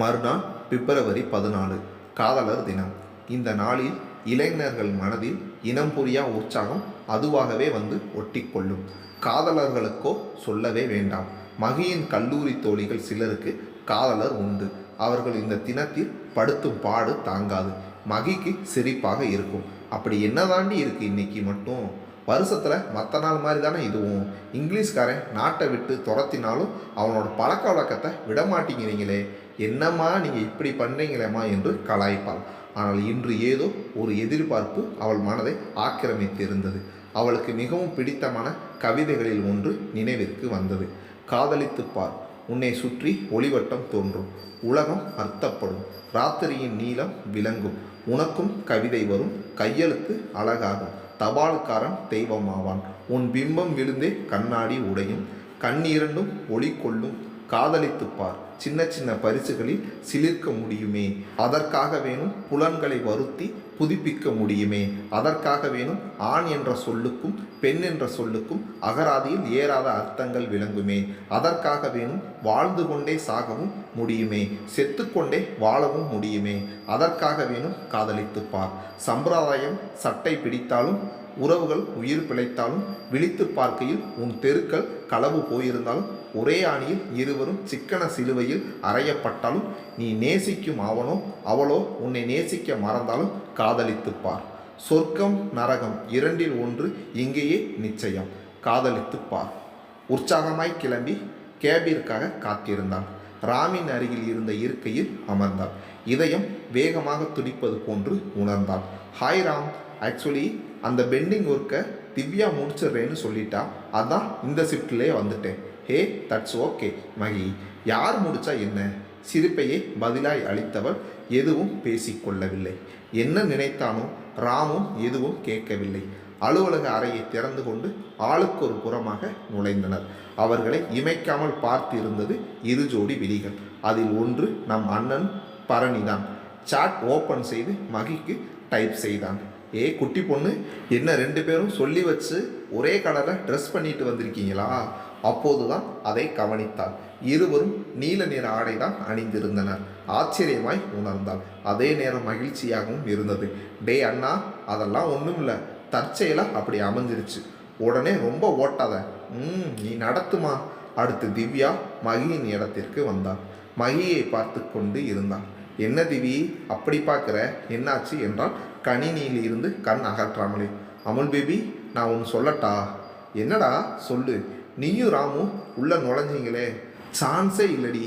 மறுநாள் பிப்ரவரி 14 காதலர் தினம். இந்த நாளில் இளைஞர்கள் மனதில் இனம் புரியா உற்சாகம் அதுவாகவே வந்து ஒட்டிக்கொள்ளும். காதலர்களுக்கோ சொல்லவே வேண்டாம். மகியின் கல்லூரி தோழிகள் சிலருக்கு காதலர் உண்டு. அவர்கள் இந்த தினத்தில் படுத்தும் பாடு தாங்காது. மகிக்கு சிரிப்பாக இருக்கும். அப்படி என்ன தாண்டி இருக்கு இன்னைக்கு மட்டும்? வருஷத்தில் மற்ற நாள் மாதிரி தானே இதுவும். இங்கிலீஷ்காரன் நாட்டை விட்டு துரத்தினாலும் அவனோட பழக்க வழக்கத்தை விடமாட்டேங்கிறீங்களே, என்னம்மா நீங்கள் இப்படி பண்ணுறீங்களேம்மா என்று கலாய்ப்பாள். ஆனால் இன்று ஏதோ ஒரு எதிர்பார்ப்பு அவள் மனதை ஆக்கிரமித்திருந்தது. அவளுக்கு மிகவும் பிடித்தமான கவிதைகளில் ஒன்று நினைவிற்கு வந்தது. காதலித்துப் பார், உன்னை சுற்றி ஒளிவட்டம் தோன்றும், உலகம் அர்த்தப்படும், ராத்திரியின் நீளம் விளங்கும், உனக்கும் கவிதை வரும், கையெழுத்து அழகாகும், தபால்காரன் தெய்வமாவான், உன் பிம்பம் விழுந்தே கண்ணாடி உடையும், கண்ணீரண்டும் ஒளி கொள்ளும், காதலித்துப் பார், சின்ன சின்ன பரிசுகளில் சிலிர்க்க முடியுமே, அதற்காக வேணும் புலன்களை வருத்தி புதுப்பிக்க முடியுமே, அதற்காக வேணும் ஆண் என்ற சொல்லுக்கும் பெண் என்ற சொல்லுக்கும் அகராதியில் ஏறாத அர்த்தங்கள் விளங்குமே, அதற்காக வேணும் வாழ்ந்து கொண்டே சாகவும் முடியுமே, செத்துக்கொண்டே வாழவும் முடியுமே, அதற்காக வேணும் காதலித்துப் பார். சம்பிரதாயம் சட்டை பிடித்தாலும் உறவுகள் உயிர் பிழைத்தாலும் விழித்து பார்க்கையில் உன் தெருக்கள் களவு போயிருந்தாலும் ஒரே ஆணியில் இருவரும் சிக்கன சிலுவையில் அறையப்பட்டாலும் நீ நேசிக்கும் அவனோ அவளோ உன்னை நேசிக்க மறந்தாலும் காதலித்துப் பார். சொர்க்கம் நரகம் இரண்டில் ஒன்று இங்கேயே நிச்சயம். காதலித்துப் பார். உற்சாகமாய் கிளம்பி கேபிற்காக காத்திருந்தான். ராமின் அருகில் இருந்த இருக்கையில் அமர்ந்தாள். இதயம் வேகமாக துடிப்பது போன்று உணர்ந்தாள். ஹாய் ராம், ஆக்சுவலி அந்த பெண்டிங் ஒர்க்கை திவ்யா முடிச்சிடுறேன்னு சொல்லிட்டா, அதான் இந்த ஷிஃப்ட்லேயே வந்துட்டேன். ஹே, தட்ஸ் ஓகே மகி, யார் முடிச்சா என்ன? சிரிப்பையே பதிலாய் அளித்தவள் எதுவும் பேசிக்கொள்ளவில்லை. என்ன நினைத்தானோ ராமும் எதுவும் கேட்கவில்லை. அலுவலக அறையை திறந்து கொண்டு ஆளுக்கு ஒரு புறமாக நுழைந்தனர். அவர்களை இமைக்காமல் பார்த்திருந்தது இரு ஜோடி விழிகள். அதில் ஒன்று நம் அண்ணன் பரணிதான். சாட் ஓப்பன் செய்து மகிக்கு டைப் செய்தான். ஏ குட்டி பொண்ணு, என்ன ரெண்டு பேரும் சொல்லி வச்சு ஒரே கலரில் ட்ரெஸ் பண்ணிட்டு வந்திருக்கீங்களா? அப்போதுதான் அதை கவனித்தாள். இருவரும் நீல நிற ஆடை தான் அணிந்திருந்தனர். ஆச்சரியமாய் உணர்ந்தாள். அதே நேரம் மகிழ்ச்சியாகவும் இருந்தது. டே அண்ணா, அதெல்லாம் ஒன்றும் இல்லை, தற்செயலாக அப்படி அமைஞ்சிருச்சு. உடனே ரொம்ப ஓட்டாத, நீ நடத்துமா. அடுத்து திவ்யா மகியின் இடத்திற்கு வந்தாள். மகியை பார்த்து கொண்டு இருந்தாள். என்ன திவி அப்படி பார்க்குற, என்னாச்சு என்றால் கணினியில் இருந்து கண் அகற்றாமலே. அமுல் பேபி, நான் ஒன்று சொல்லட்டா? என்னடா சொல்லு. நீயும் ராமும் உள்ள நுழைஞ்சிங்களே, சான்ஸே இல்லடி.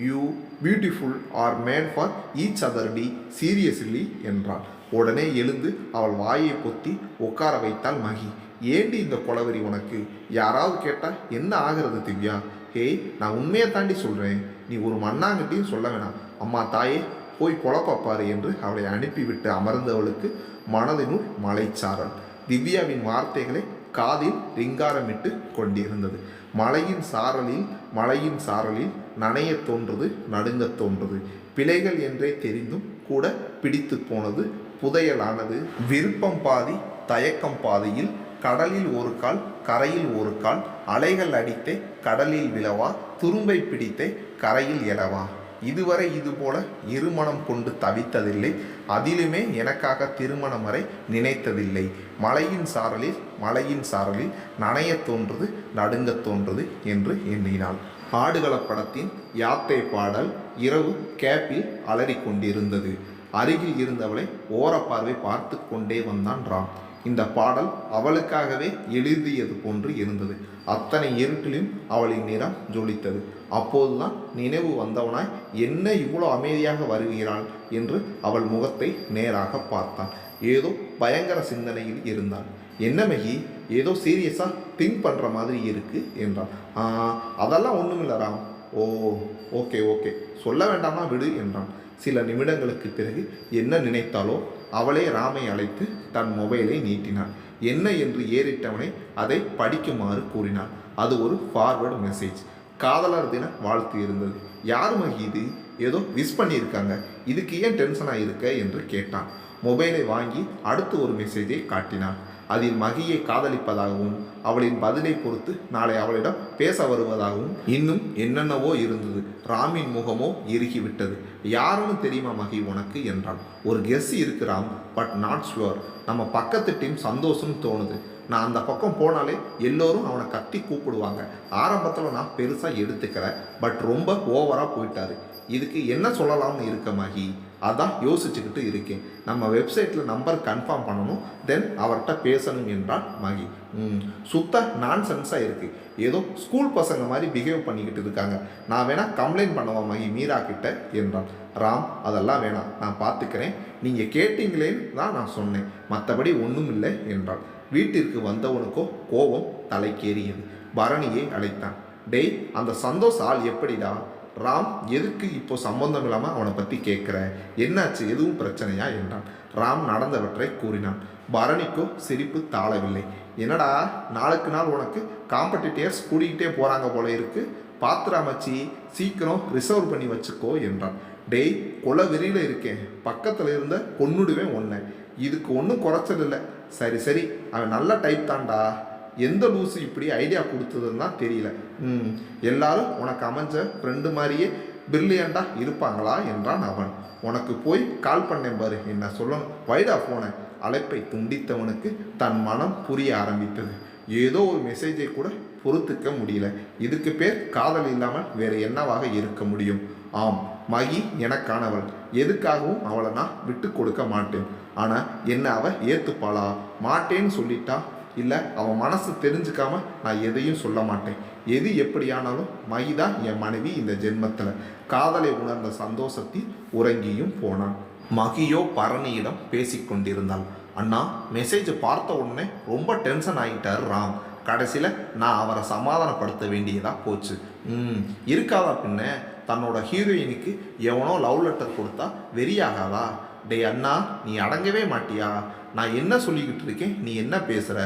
You beautiful are made for each other டி, சீரியஸ்லி என்றாள். உடனே எழுந்து அவள் வாயை பொத்தி உட்கார வைத்தாள் மகி. ஏண்டி இந்த கொலவெறி உனக்கு? யாராவது கேட்டால் என்ன ஆகிறது திவ்யா? ஹேய், நான் உண்மையை தாண்டி சொல்கிறேன், நீ ஒரு மண்ணாங்கட்டியும் சொல்ல வேணாம். அம்மா தாயே, போய் பொழப்பாரு என்று அவளை அனுப்பிவிட்டு அமர்ந்தவளுக்கு மனதினுள் மலைச்சாரல். திவ்யாவின் வார்த்தைகளை காதில் ரிங்காரமிட்டு கொண்டிருந்தது. மழையின் சாரலில் நனைய தோன்றது, நடுங்க தோன்றது. பிழைகள் என்றே தெரிந்தும் கூட பிடித்து போனது, புதையலானது. விருப்பம் பாதி தயக்கம் பாதியில், கடலில் ஒரு கால் கரையில் ஒரு கால், அலைகள் அடித்தே கடலில் விழவா, துரும்பை பிடித்தே கரையில் எழவா. இதுவரை இதுபோல இருமணம் கொண்டு தவித்ததில்லை, அதிலுமே எனக்காக திருமணம் வரை நினைத்ததில்லை. மழையின் சாரலில் நனைய தோன்றுது, நடுங்க தோன்றுது என்று எண்ணினாள். ஆடுகள படத்தின் யாத்தை பாடல் இரவு கேப்பில் அலறி கொண்டிருந்தது. அருகில் இருந்தவளை ஓரப்பார்வை பார்த்து கொண்டே வந்தான் ராம். இந்த பாடல் அவளுக்காகவே எழுதியது போன்று இருந்தது. அத்தனை இருட்டிலும் அவளின் நிறம் ஜொலித்தது. அப்போதுதான் நினைவு வந்தவனாய், என்ன இவ்வளோ அமைதியாக வருகிறாள் என்று அவள் முகத்தை நேராக பார்த்தான். ஏதோ பயங்கர சிந்தனையில் இருந்தான். என்ன மகி, ஏதோ சீரியஸாக திங்க் பண்ணுற மாதிரி இருக்கு என்றான். அதெல்லாம் ஒன்றுமில்ல ராம். ஓ, ஓகே, சொல்ல வேண்டாமா விடு என்றான். சில நிமிடங்களுக்கு பிறகு என்ன நினைத்தாலோ அவளே ராமை அழைத்து தன் மொபைலை நீட்டினாள். என்ன என்று ஏறிட்டவனை அதை படிக்குமாறு கூறினாள். அது ஒரு ஃபார்வர்டு மெசேஜ். காதலர் தின வாழ்த்து இருந்தது. யார் மகி இது? ஏதோ விஷ் பண்ணியிருக்காங்க, இதுக்கு ஏன் டென்ஷனாக இருக்க என்று கேட்டான். மொபைலை வாங்கி அடுத்து ஒரு மெசேஜை காட்டினான். அதில் மகியை காதலிப்பதாகவும் அவளின் பதிலை பொறுத்து நாளை அவளிடம் பேச வருவதாகவும் இன்னும் என்னென்னவோ இருந்தது. ராமின் முகமோ இறுகிவிட்டது. யாருன்னு தெரியுமா மகி உனக்கு என்றான். ஒரு கெஸ் இருக்கிறான், பட் நாட் ஷுவர். நம்ம பக்கத்து டீம் சந்தோஷம்னு தோணுது. நான் அந்த பக்கம் போனாலே எல்லோரும் அவனை கத்தி கூப்பிடுவாங்க. ஆரம்பத்தில் நான் பெருசாக எடுத்துக்கிறேன், பட் ரொம்ப ஓவராக போயிட்டாரு. இதுக்கு என்ன சொல்லலாம்னு இருக்க மகி, அதான் யோசிச்சுக்கிட்டு இருக்கேன். நம்ம வெப்சைட்டில் நம்பர் கன்ஃபார்ம் பண்ணணும், தென் அவர்கிட்ட பேசணும் என்றான் மகி. சுத்த நான்சென்ஸாக இருக்குது. ஏதோ ஸ்கூல் பசங்க மாதிரி பிஹேவ் பண்ணிக்கிட்டு இருக்காங்க. நான் வேணால் கம்ப்ளைண்ட் பண்ணுவேன் மகி மீரா கிட்ட என்றான். ராம், அதெல்லாம் வேணாம், நான் பார்த்துக்கிறேன். நீங்கள் கேட்டீங்களேன்னு தான் நான் சொன்னேன், மற்றபடி ஒன்றும் இல்லை என்றான். வீட்டிற்கு வந்தவனுக்கோ கோபம் தலைக்கேறியது. பரணியை அழைத்தான். டேய், அந்த சந்தோஷ் ஆள் எப்படிடா? ராம், எதுக்கு இப்போ சம்பந்தம் இல்லாமல் அவனை பற்றி கேட்குற? என்னாச்சு, எதுவும் பிரச்சனையா என்றான். ராம் நடந்தவற்றை கூறினான். பரணிக்கோ சிரிப்பு தாழவில்லை. என்னடா, நாளுக்கு நாள் உனக்கு காம்படிட்டர்ஸ் கூடிக்கிட்டே போகிறாங்க போல இருக்கு. பாத்திரா மச்சி, சீக்கிரம் ரிசர்வ் பண்ணி வச்சுக்கோ என்றான். டேய், கொலை வெறியில் இருக்கேன், பக்கத்தில் இருந்த கொன்னுடுவேன் ஒன்றை. இதுக்கு ஒன்றும் குறைச்சல் இல்லை. சரி சரி, அவன் நல்ல டைப் தான்டா. எந்த லூஸு இப்படி ஐடியா கொடுத்ததுன்னு தான் தெரியல. எல்லாரும் உனக்கு அமைஞ்ச ஃப்ரெண்டு மாதிரியே பிரில்லியண்டாக இருப்பாங்களா என்றான் அவன். உனக்கு போய் கால் பண்ணேன் பாரு, என்ன சொல்லணும், வைடா போன. அழைப்பை துண்டித்தவனுக்கு தன் மனம் புரிய ஆரம்பித்தது. ஏதோ ஒரு மெசேஜை கூட பொறுத்துக்க முடியல. இதுக்கு பேர் காதல் இல்லாமல் வேறு என்னவாக இருக்க முடியும்? ஆம், மகி எனக்கானவள். எதுக்காகவும் அவளை நான் விட்டு கொடுக்க மாட்டேன். ஆனால் என்ன அவள் ஏற்றுப்பாளா? மாட்டேன்னு சொல்லிட்டா, இல்லை அவன் மனசு தெரிஞ்சுக்காம நான் எதையும் சொல்ல மாட்டேன். எது எப்படியானாலும் மகி தான் என் மனைவி இந்த ஜென்மத்தில். காதலை உணர்ந்த சந்தோஷத்தில் உறங்கியும் போனான். மகியோ பரணியிடம் பேசிக்கொண்டிருந்தாள். அண்ணா, மெசேஜை பார்த்த உடனே ரொம்ப டென்ஷன் ஆகிட்டார் ராம். கடைசியில் நான் அவரை சமாதானப்படுத்த வேண்டியதாக போச்சு. இருக்காதா பின்ன? தன்னோட ஹீரோயினுக்கு எவனோ லவ் லெட்டர் கொடுத்தா வெறியாகாதா? டே அண்ணா, நீ அடங்கவே மாட்டியா? நான் என்ன சொல்லிக்கிட்டு இருக்கேன், நீ என்ன பேசுகிற?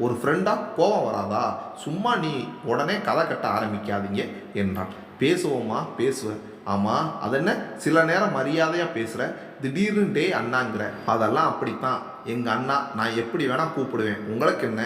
ஒரு ஃப்ரெண்டாக கோபம் வராதா? சும்மா நீ உடனே கதை கட்ட ஆரம்பிக்காதீங்க என்றான். பேசுவோமா? பேசுவேன். ஆமாம், அதென்ன சில நேரம் மரியாதையாக பேசுகிற, திடீர்னு டே அண்ணாங்கிற. அதெல்லாம் அப்படித்தான் எங்கள் அண்ணா. நான் எப்படி வேணால் கூப்பிடுவேன், உங்களுக்கு என்ன?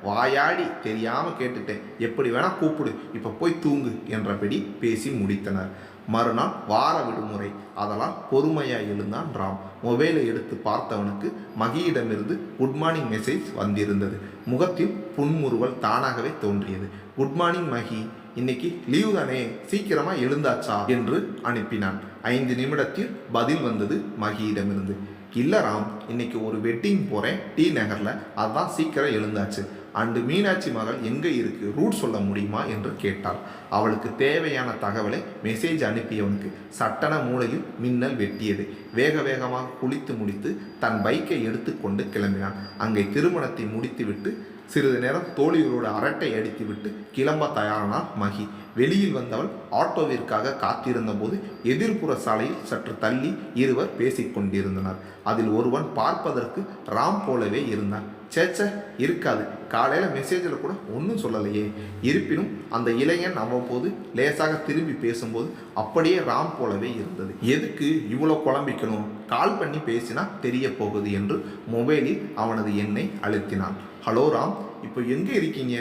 வாயாடி தெரியாமல் கேட்டுட்டேன், எப்படி வேணால் கூப்பிடு, இப்போ போய் தூங்கு என்றபடி பேசி முடித்தனர். மறுநாள் வார விடுமுறை. அதெல்லாம் பொறுமையாக எழுந்தான் ராம். மொபைலை எடுத்து பார்த்தவனுக்கு மகியிடமிருந்து குட் மார்னிங் மெசேஜ் வந்திருந்தது. முகத்தில் புன்முறுவல் தானாகவே தோன்றியது. குட் மார்னிங் மகி, இன்னைக்கு லீவ் தானே, சீக்கிரமாக எழுந்தாச்சா என்று அனுப்பினான். 5 நிமிடத்தில் பதில் வந்தது மகியிடமிருந்து. இல்லை ராம், இன்னைக்கு ஒரு வெட்டிங் போகிறேன் டி நகரில், அதுதான் சீக்கிரம் எழுந்தாச்சு. அண்டு மீனாட்சி மகள் எங்கே இருக்குது, ரூட் சொல்ல முடியுமா என்று கேட்டாள். அவளுக்கு தேவையான தகவலை மெசேஜ் அனுப்பியவனுக்கு சட்டன மூளையில் மின்னல் வெட்டியது. வேக வேகமாக குளித்து முடித்து தன் பைக்கை எடுத்துக்கொண்டு கிளம்பினான். அங்கே திருமணத்தை முடித்துவிட்டு சிறிது நேரம் தோழிகளோடு அரட்டை அடித்துவிட்டு கிளம்ப தயாரானாள் மகி. வெளியில் வந்தவள் ஆட்டோவிற்காக காத்திருந்த போது எதிர்ப்புற சாலையில் சற்று தள்ளி இருவர் பேசிக்கொண்டிருந்தனர். அதில் ஒருவன் பார்ப்பதற்கு ராம் போலவே இருந்தான். சேச்ச, இருக்காது, காலையில் மெசேஜில் கூட ஒன்றும் சொல்லலையே. இருப்பினும் அந்த இளைஞன் அவ்வப்போது லேசாக திரும்பி பேசும்போது அப்படியே ராம் போலவே இருந்தது. எதுக்கு இவ்வளோ குழம்பிக்கணும், கால் பண்ணி பேசினா தெரிய போகுது என்று மொபைலில் அவனது எண்ணை அழுத்தினான். ஹலோ ராம், இப்போ எங்கே இருக்கீங்க?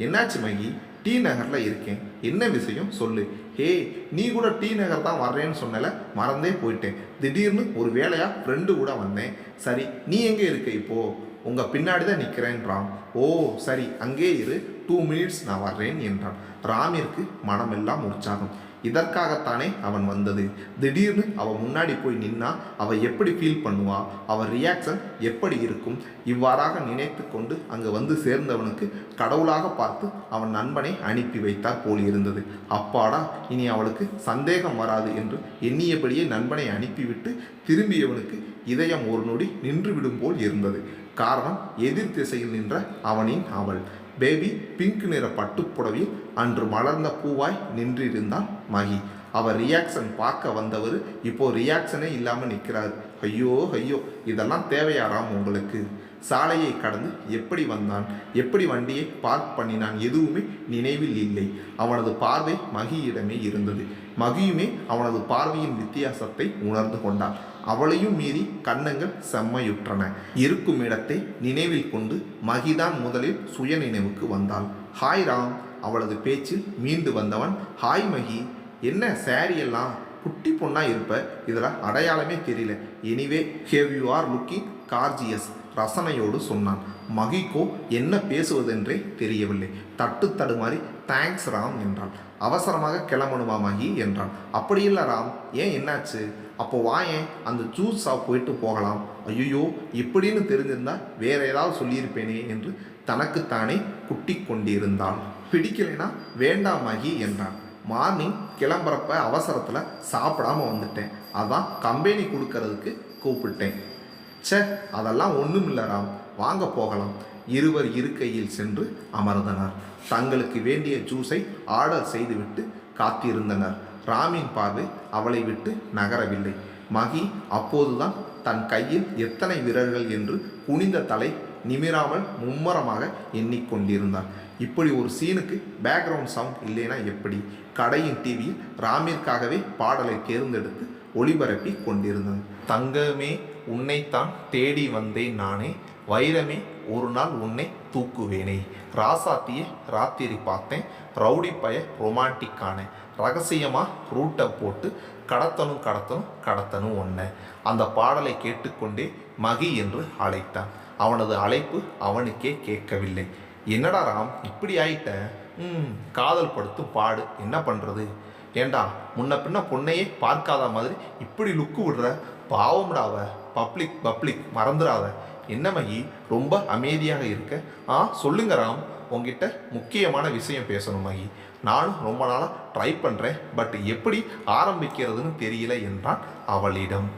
என்னாச்சு மகி? டி நகரில் இருக்கேன். என்ன விஷயம் சொல்லு. ஹே, நீ கூட டி நகர் தான் வர்றேன்னு சொன்னல, மறந்தே போயிட்டேன். திடீர்னு ஒரு வேலையாக ஃப்ரெண்டு கூட வந்தேன். சரி, நீ எங்கே இருக்க இப்போது? உங்கள் பின்னாடி தான் நிற்கிறேன்றான். ஓ சரி, அங்கே இரு, 2 மினிட்ஸ் நான் வர்றேன் என்றான். ராமிற்கு மனமெல்லாம் உற்சாகம். இதற்காகத்தானே அவன் வந்தது. திடீர்னு அவன் முன்னாடி போய் நின்னா அவள் எப்படி ஃபீல் பண்ணுவா, அவள் ரியாக்ஷன் எப்படி இருக்கும்? இவ்வாறாக நினைத்து கொண்டு அங்கு வந்து சேர்ந்தவனுக்கு கடவுளாக பார்த்து அவன் நண்பனை அனுப்பி வைத்தார் போல் இருந்தது. அப்பாடா, இனி அவளுக்கு சந்தேகம் வராது என்று எண்ணியபடியே நண்பனை அனுப்பிவிட்டு திரும்பியவனுக்கு இதயம் ஒரு நொடி நின்றுவிடும் போல் இருந்தது. காரணம், எதிர் திசையில் நின்ற அவனின் அவள். பேபி பிங்க் நிற பட்டுப்புடவில் அன்று மலர்ந்த பூவாய் நின்றிருந்தான் மகி. அவர் ரியாக்ஷன் பார்க்க வந்தவர் இப்போ ரியாக்ஷனே இல்லாமல் நிற்கிறார். ஐயோ ஐயோ, இதெல்லாம் தேவையாராம் உங்களுக்கு? சாலையை கடந்து எப்படி வந்தான், எப்படி வண்டியை பார்க் பண்ணினான் எதுவுமே நினைவில் இல்லை. அவனது பார்வை மகியிடமே இருந்தது. மகியுமே அவனது பார்வையின் வித்தியாசத்தை உணர்ந்து கொண்டான். அவளையும் மீறி கன்னங்கள் செம்மையுற்றன. இருக்கும் இடத்தை நினைவில் கொண்டு மகிதான் முதலில் சுய நினைவுக்கு வந்தாள். ஹாய் ராம். அவளது பேச்சில் மீண்டு வந்தவன், ஹாய் மகி, என்ன சாரி எல்லாம் குட்டி பொண்ணா இருப்ப, இதில் அடையாளமே தெரியல. Anyway have you are looking gorgeous, ரசனையோடு சொன்னான். மகிக்கோ என்ன பேசுவதென்றே தெரியவில்லை. தட்டு தடுமாறி தேங்க்ஸ் ராம் என்றாள். அவசரமாக கிளம்பணுமா மகி என்றான். அப்படி இல்லை ராம், ஏன் என்னாச்சு? அப்போ வாயேன், அந்த ஜூஸ் ஷாப் போயிட்டு போகலாம். ஐயோ, இப்படின்னு தெரிஞ்சிருந்தா வேற ஏதாவது சொல்லியிருப்பேனே என்று தனக்குத்தானே குட்டி கொண்டிருந்தாள். பிடிக்கலைனா வேண்டாம் மகி என்றான். மார்னிங் கிளம்புறப்ப அவசரத்தில் சாப்பிடாம வந்துட்டேன், அதான் கம்பெனி கொடுக்கறதுக்கு கூப்பிட்டேன். சே, அதெல்லாம் ஒன்றும் இல்லை ராம், வாங்க போகலாம். இருவர் இருக்கையில் சென்று அமர்ந்தனர். தங்களுக்கு வேண்டிய ஜூஸை ஆர்டர் செய்துவிட்டு காத்திருந்தனர். ராமின் பார்வை அவளை விட்டு நகரவில்லை. மகி அப்போதுதான் தன் கையில் எத்தனை விரல்கள் என்று குனிந்த தலை நிமிராமல் மும்மரமாக எண்ணிக்கொண்டிருந்தார். இப்படி ஒரு சீனுக்கு பேக்ரவுண்ட் சவுண்ட் இல்லைனா எப்படி? கடையின் டிவியில் ராமிற்காகவே பாடலை தேர்ந்தெடுத்து ஒளிபரப்பி கொண்டிருந்தது. தங்கமே உன்னைத்தான் தேடி வந்தேன் நானே, வைரமே ஒரு நாள் உன்னை தூக்குவேனே, ராசாத்திய ராத்திரி பார்த்தேன், ரவுடி பய ரொமான்டிக்கான, ரகசியமாக ரூட்டை போட்டு கடத்தணும் ஒன்ன. அந்த பாடலை கேட்டுக்கொண்டே மகி என்று அழைத்தான். அவனது அழைப்பு அவனுக்கே கேட்கவில்லை. என்னடா ராம் இப்படி ஆயிட்ட? காதல் படுத்தும் பாடு, என்ன பண்ணுறது? ஏண்டா முன்ன பின்ன பொண்ணையே பார்க்காத மாதிரி இப்படி லுக்கு விடுற? பாவம்டாவ, பப்ளிக் மறந்துடாத. என்ன மகி ரொம்ப அமைதியாக இருக்க? சொல்லுங்க ராம், உங்ககிட்ட முக்கியமான விஷயம் பேசணும் மகி. நானும் ரொம்ப நாளாக ட்ரை பண்ணுறேன், பட் எப்படி ஆரம்பிக்கிறதுன்னு தெரியல என்றான் அவளிடம்.